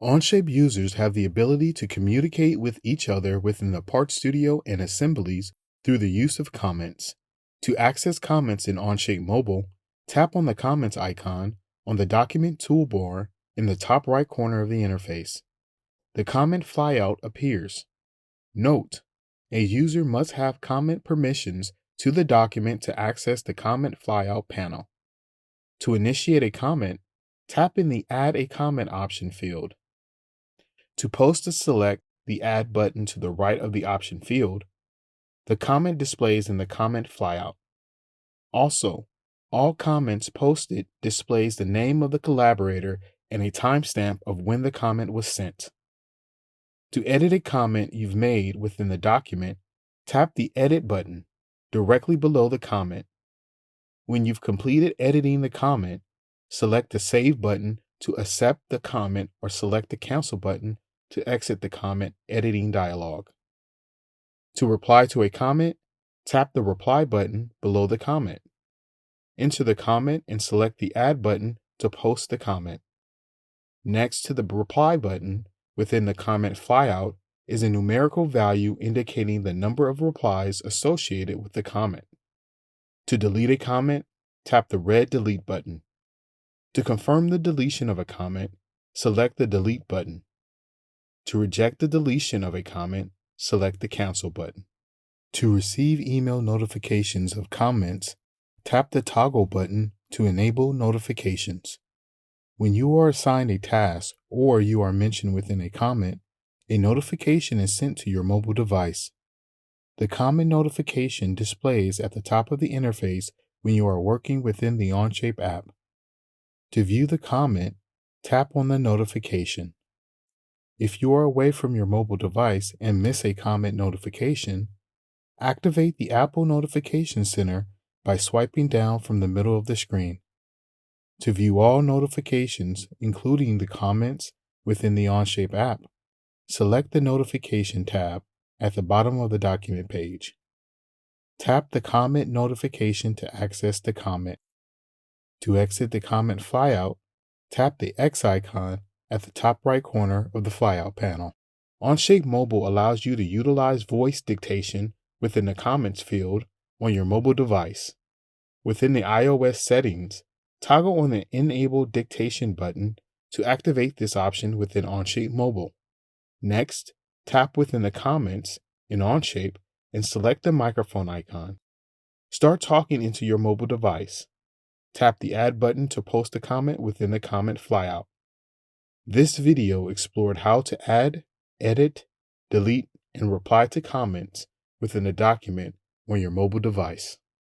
Onshape users have the ability to communicate with each other within the Part Studio and assemblies through the use of comments. To access comments in Onshape Mobile, tap on the comments icon on the document toolbar in the top right corner of the interface. The comment flyout appears. Note: a user must have comment permissions to the document to access the comment flyout panel. To initiate a comment, tap in the Add a Comment option field. To post or select the Add button to the right of the option field, the comment displays in the comment flyout. Also, all comments posted displays the name of the collaborator and a timestamp of when the comment was sent. To edit a comment you've made within the document, tap the Edit button directly below the comment. When you've completed editing the comment, select the Save button to accept the comment or select the Cancel button to exit the comment editing dialog. To reply to a comment, tap the Reply button below the comment. Enter the comment and select the Add button to post the comment. Next to the Reply button within the comment flyout is a numerical value indicating the number of replies associated with the comment. To delete a comment, tap the red Delete button. To confirm the deletion of a comment, select the Delete button. To reject the deletion of a comment, select the Cancel button. To receive email notifications of comments, tap the Toggle button to enable notifications. When you are assigned a task or you are mentioned within a comment, a notification is sent to your mobile device. The comment notification displays at the top of the interface when you are working within the Onshape app. To view the comment, tap on the notification. If you are away from your mobile device and miss a comment notification, activate the Apple Notification Center by swiping down from the middle of the screen. To view all notifications, including the comments within the Onshape app, select the Notification tab at the bottom of the document page. Tap the comment notification to access the comment. To exit the comment flyout, tap the X icon at the top right corner of the flyout panel. Onshape Mobile allows you to utilize voice dictation within the comments field on your mobile device. Within the iOS settings, toggle on the Enable Dictation button to activate this option within Onshape Mobile. Next, tap within the comments in Onshape and select the microphone icon. Start talking into your mobile device. Tap the Add button to post a comment within the comment flyout. This video explored how to add, edit, delete, and reply to comments within a document on your mobile device.